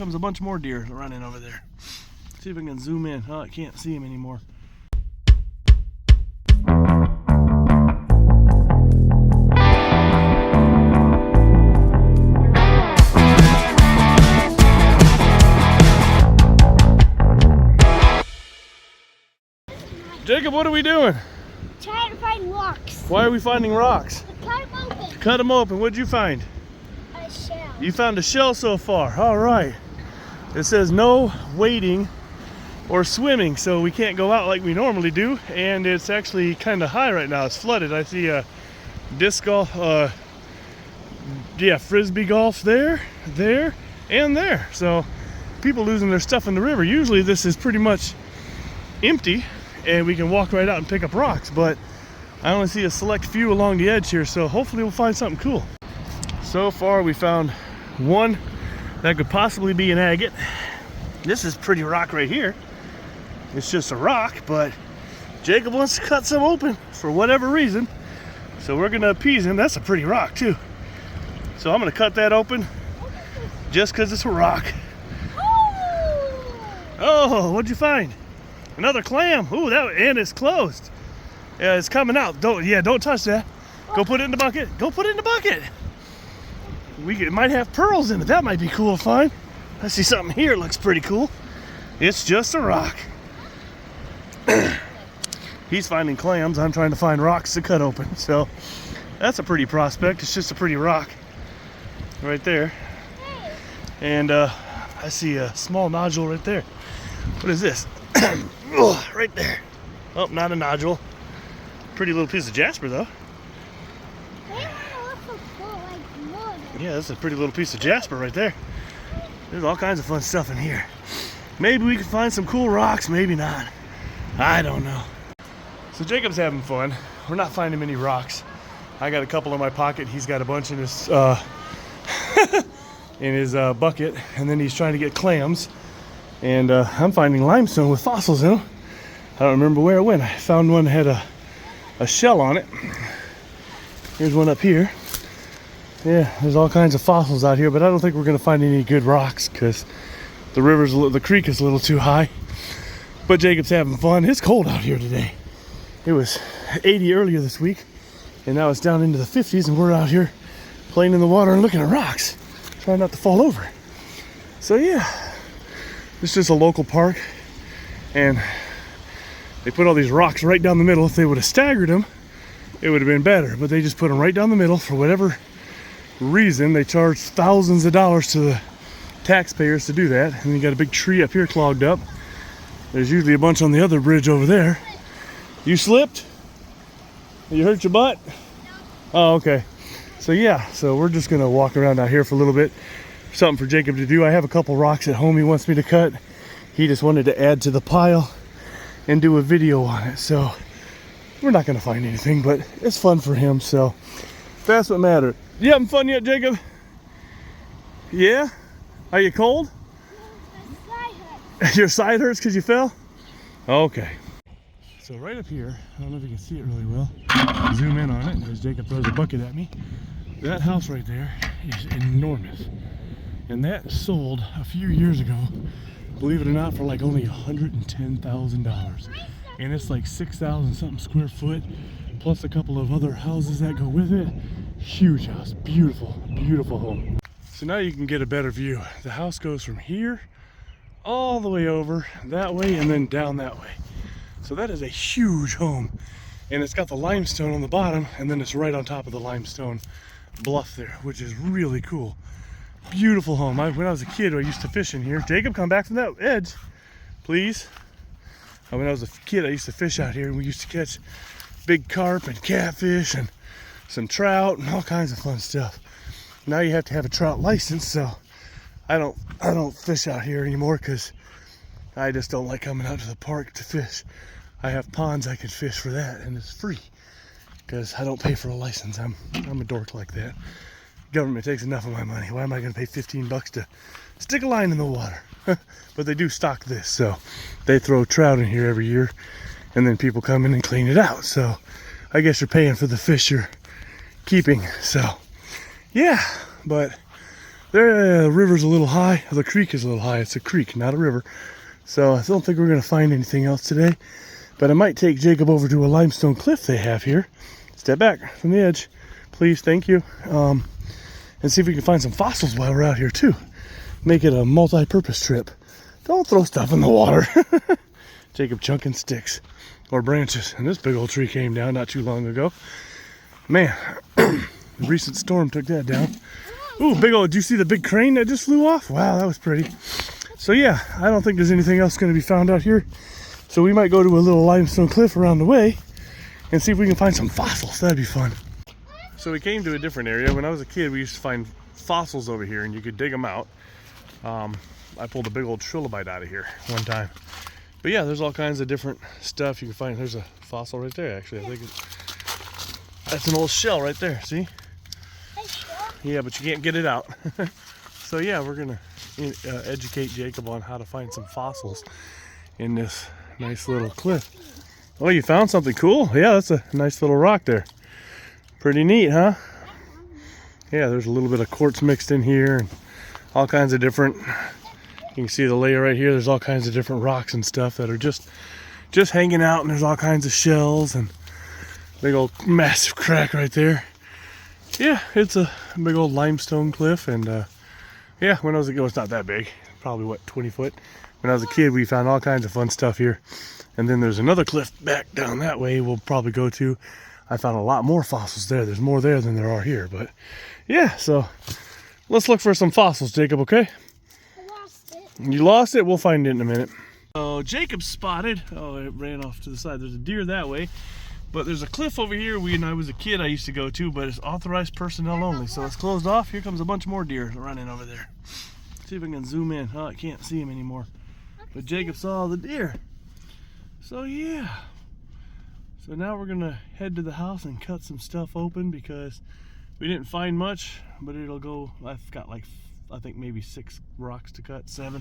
Comes a bunch more deer running over there. See if I can zoom in. Oh, I can't see him anymore. Jacob, what are we doing? Trying to find rocks. Why are we finding rocks? To cut them open. Cut them open. What'd you find? A shell. You found a shell so far. All right. It says no wading or swimming, so we can't go out like we normally do. And it's actually kind of high right now. It's flooded. I see a disc golf, frisbee golf there, and there. So people losing their stuff in the river. Usually this is pretty much empty and we can walk right out and pick up rocks, but I only see a select few along the edge here, so hopefully we'll find something cool. So far we found one that could possibly be an agate. This is pretty rock right here. It's just a rock, but Jacob wants to cut some open for whatever reason, so we're gonna appease him. That's a pretty rock too, so I'm gonna cut that open just because it's a rock. Oh, what'd you find? Another clam. Ooh, and it's closed. Yeah, it's coming out. Don't touch that. Go put it in the bucket. Go put it in the bucket. It might have pearls in it. That might be cool to find. I see something here. It looks pretty cool. It's just a rock. He's finding clams. I'm trying to find rocks to cut open. So that's a pretty prospect. It's just a pretty rock right there. And I see a small nodule right there. What is this? Oh, right there. Oh, not a nodule. Pretty little piece of jasper though. Yeah, that's a pretty little piece of jasper right there. There's all kinds of fun stuff in here. Maybe we can find some cool rocks, maybe not. I don't know. So Jacob's having fun. We're not finding many rocks. I got a couple in my pocket. He's got a bunch in his bucket, and then he's trying to get clams. And I'm finding limestone with fossils in them. I don't remember where it went. I found one that had a shell on it. Here's one up here. Yeah, there's all kinds of fossils out here, but I don't think we're gonna find any good rocks because the creek is a little too high. But Jacob's having fun. It's cold out here today. It was 80 earlier this week, and now it's down into the 50s, and we're out here playing in the water and looking at rocks, trying not to fall over. So yeah. This is just a local park, and they put all these rocks right down the middle. If they would have staggered them, it would have been better, but they just put them right down the middle. For whatever reason, they charge thousands of dollars to the taxpayers to do that. And you got a big tree up here clogged up. There's usually a bunch on the other bridge over there. You slipped? You hurt your butt? Oh, okay. So yeah, so we're just gonna walk around out here for a little bit. Something for Jacob to do. I have a couple rocks at home he wants me to cut. He just wanted to add to the pile and do a video on it. So we're not gonna find anything, but it's fun for him, so that's what matters. You having fun yet, Jacob? Yeah? Are you cold? Your side hurts because you fell? Okay. So right up here, I don't know if you can see it really well. Zoom in on it as Jacob throws a bucket at me. That house right there is enormous. And that sold a few years ago, believe it or not, for like only $110,000. And it's like 6,000 something square foot, plus a couple of other houses that go with it. Huge house, beautiful, beautiful home. So now you can get a better view. The house goes from here all the way over that way and then down that way. So that is a huge home. And it's got the limestone on the bottom, and then it's right on top of the limestone bluff there, which is really cool. Beautiful home. When I was a kid, I used to fish in here. Jacob, come back from that edge, please. When I was a kid, I used to fish out here, and we used to catch big carp and catfish and some trout and all kinds of fun stuff. Now you have to have a trout license, so I don't fish out here anymore because I just don't like coming out to the park to fish. I have ponds I can fish for that, and it's free because I don't pay for a license. I'm a dork like that. Government takes enough of my money. Why am I going to pay 15 bucks to stick a line in the water? But they do stock this, so they throw trout in here every year, and then people come in and clean it out. So I guess you're paying for the fish you're keeping. So yeah, but The river's a little high. The creek is a little high. It's a creek, not a river. So I don't think we're going to find anything else today. But I might take Jacob over to a limestone cliff they have here. Step back from the edge, please. Thank you. And see if we can find some fossils while we're out here too. Make it a multi-purpose trip. Don't throw stuff in the water. Jacob chunking sticks or branches. And this big old tree came down not too long ago. Man, the recent storm took that down. Ooh, big old, did you see the big crane that just flew off? Wow, that was pretty. So yeah, I don't think there's anything else going to be found out here. So we might go to a little limestone cliff around the way and see if we can find some fossils. That'd be fun. So we came to a different area. When I was a kid, we used to find fossils over here and you could dig them out. I pulled a big old trilobite out of here one time. But yeah, there's all kinds of different stuff you can find. There's a fossil right there, actually. I think that's an old shell right there, see? Yeah, but you can't get it out. So yeah, we're gonna educate Jacob on how to find some fossils in this nice little cliff. Oh, you found something cool? Yeah, that's a nice little rock there. Pretty neat, huh? Yeah, there's a little bit of quartz mixed in here and all kinds of different, you can see the layer right here. There's all kinds of different rocks and stuff that are just hanging out, and there's all kinds of shells and big old massive crack right there. Yeah, it's a big old limestone cliff, and yeah, when I was a kid, it's not that big, probably what, 20 foot. When I was a kid, we found all kinds of fun stuff here. And then there's another cliff back down that way we'll probably go to. I found a lot more fossils there. There's more there than there are here, but yeah, so let's look for some fossils, Jacob, okay? I lost it. You lost it? We'll find it in a minute. So Jacob spotted, oh, it ran off to the side. There's a deer that way. But there's a cliff over here when I was a kid I used to go to, but it's authorized personnel only. So it's closed off. Here comes a bunch more deer running over there. See if I can zoom in. Oh, I can't see him anymore. But Jacob saw the deer. So yeah. So now we're gonna head to the house and cut some stuff open because we didn't find much, but it'll go, I've got like, I think maybe 6 rocks to cut, 7.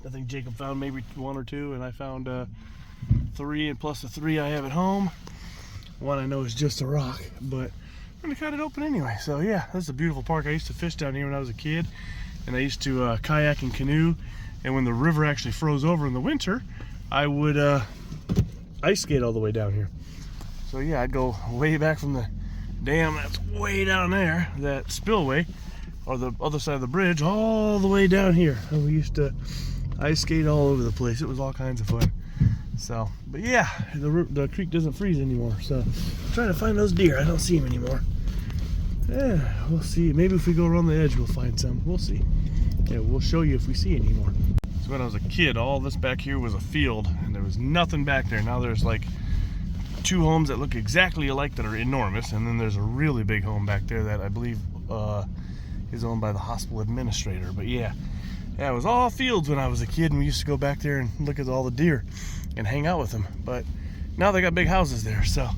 I think Jacob found maybe 1 or 2, and I found 3, and plus the 3 I have at home. 1 I know is just a rock, but we're gonna cut it open anyway. So yeah, this is a beautiful park. I used to fish down here when I was a kid, and I used to kayak and canoe. And when the river actually froze over in the winter, I would ice skate all the way down here. So yeah, I'd go way back from the dam that's way down there, that spillway, or the other side of the bridge, all the way down here. And we used to ice skate all over the place. It was all kinds of fun. So, but yeah, the creek doesn't freeze anymore. So I'm trying to find those deer. I don't see them anymore. Yeah, we'll see. Maybe if we go around the edge, we'll find some. We'll see. Yeah, we'll show you if we see any more. So when I was a kid, all this back here was a field, and there was nothing back there. Now there's like 2 homes that look exactly alike that are enormous, and then there's a really big home back there that I believe is owned by the hospital administrator. But yeah, it was all fields when I was a kid, and we used to go back there and look at all the deer and hang out with them. But now they got big houses there, so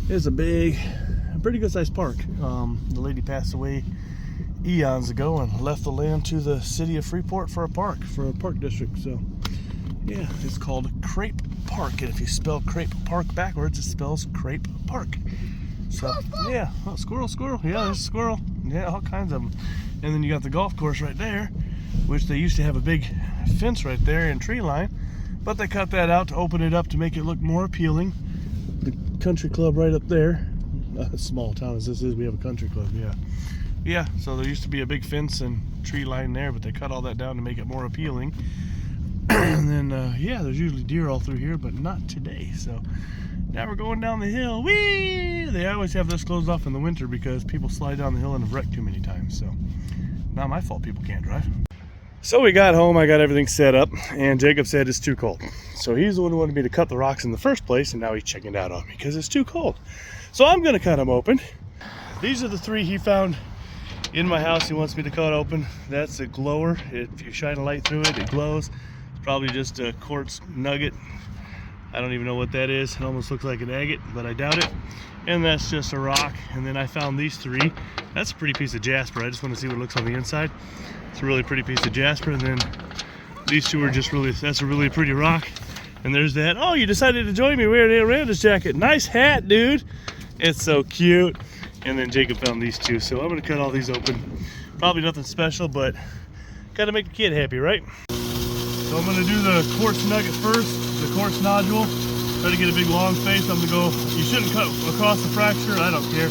it's a pretty good sized park. The lady passed away eons ago and left the land to the city of Freeport for a park district. So yeah, it's called Crepe Park, and if you spell Crepe Park backwards, it spells Crepe Park. So yeah, oh, squirrel, yeah, there's a squirrel, yeah, all kinds of them. And then you got the golf course right there, which they used to have a big fence right there and tree line, but they cut that out to open it up to make it look more appealing. The country club right up there, a small town as this is, we have a country club. Yeah, so there used to be a big fence and tree line there, but they cut all that down to make it more appealing. And then yeah, there's usually deer all through here, but not today. So now we're going down the hill. Whee! They always have this closed off in the winter because people slide down the hill and have wrecked too many times. So not my fault people can't drive. So we got home, I got everything set up, and Jacob said it's too cold. So he's the one who wanted me to cut the rocks in the first place, and now he's checking out on me because it's too cold. So I'm gonna cut them open. These are the 3 he found in my house. He wants me to cut open. That's a glower. If you shine a light through it, it glows. It's probably just a quartz nugget. I don't even know what that is. It almost looks like an agate, but I doubt it. And that's just a rock. And then I found these 3. That's a pretty piece of jasper. I just want to see what it looks on the inside. It's a really pretty piece of jasper. And then these 2 are just that's a really pretty rock. And there's that. Oh, you decided to join me wearing a Randa's jacket. Nice hat, dude. It's so cute. And then Jacob found these 2. So I'm gonna cut all these open, Probably nothing special, but gotta make the kid happy, right? So I'm gonna do the quartz nugget first, the quartz nodule. Try to get a big long face. I'm gonna go, you shouldn't cut across the fracture, I don't care.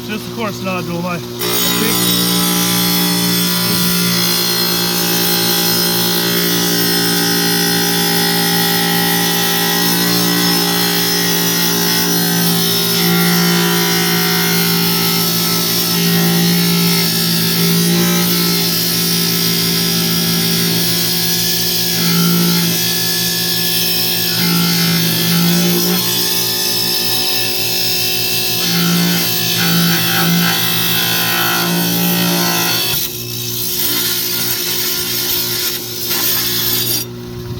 Just the quartz nodule, my pick.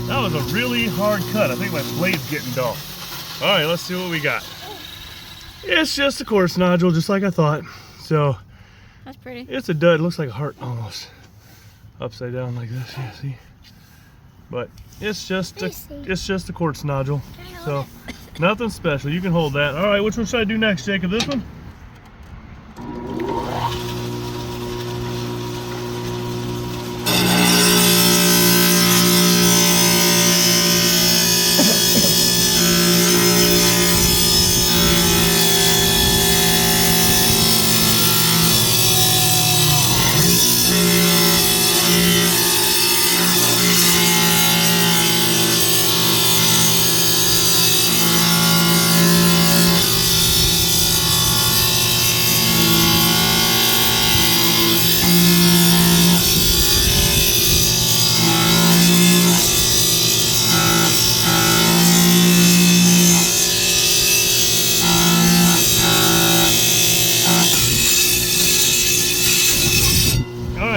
That was a really hard cut. I think my blade's getting dull. All right, let's see what we got. It's just a quartz nodule, just like I thought. So that's pretty. It's a dud. It looks like a heart almost. Upside down like this, yeah, see? But it's just a quartz nodule. So nothing special. You can hold that. All right, which one should I do next, Jacob? This one?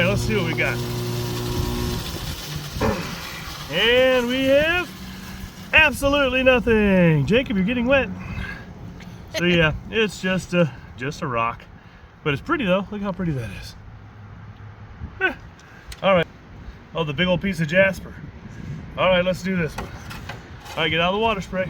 Let's see what we got. And we have absolutely nothing. Jacob, you're getting wet. So yeah, it's just a rock. But it's pretty though. Look how pretty that is. All right. Oh, the big old piece of jasper. All right, let's do this one. All right, get out of the water spray.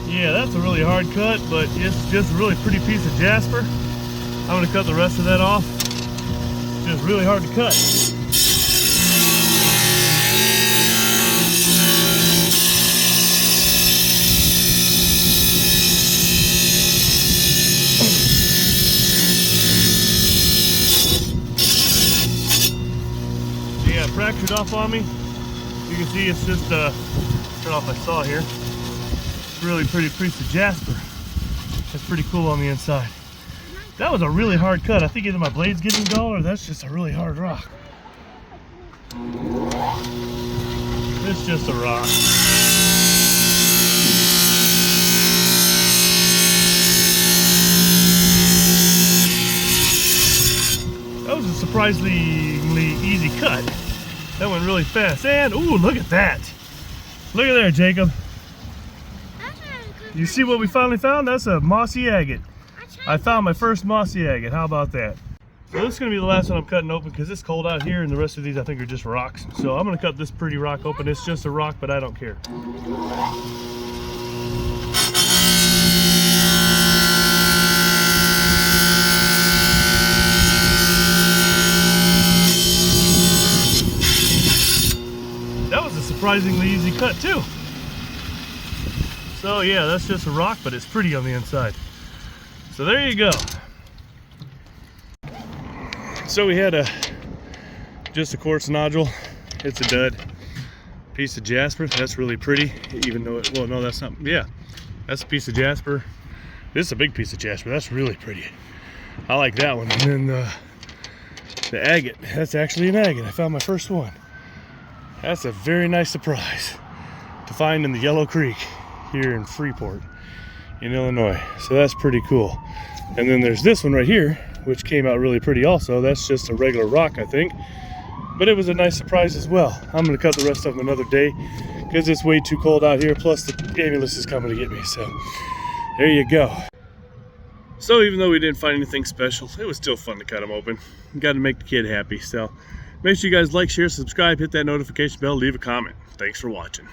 Yeah, that's a really hard cut, but it's just a really pretty piece of jasper. I'm going to cut the rest of that off. It's just really hard to cut. Yeah, it fractured off on me. You can see it's just, turn off my saw here. Really pretty piece of jasper. That's pretty cool on the inside. That was a really hard cut. I think either my blade's getting dull or that's just a really hard rock. It's just a rock. That was a surprisingly surprisingly easy cut. That went really fast. And, ooh, look at that. Look at there, Jacob. You see what we finally found? That's a mossy agate. I found my first mossy agate. How about that? So this is going to be the last one I'm cutting open because it's cold out here and the rest of these I think are just rocks. So I'm going to cut this pretty rock open. It's just a rock, but I don't care. That was a surprisingly easy cut too. So yeah, that's just a rock, but it's pretty on the inside. So there you go. So we had just a quartz nodule. It's a dud. Piece of jasper. That's really pretty, even though it, well, no, that's not. Yeah, that's a piece of jasper. This is a big piece of jasper. That's really pretty. I like that one. And then the agate. That's actually an agate. I found my first one. That's a very nice surprise to find in the Yellow Creek here in Freeport in Illinois. So that's pretty cool. And then there's this one right here, which came out really pretty also. That's just a regular rock, I think. But it was a nice surprise as well. I'm going to cut the rest of them another day because it's way too cold out here. Plus the ambulance is coming to get me. So there you go. So even though we didn't find anything special, it was still fun to cut them open. Got to make the kid happy. So make sure you guys like, share, subscribe, hit that notification bell, leave a comment. Thanks for watching.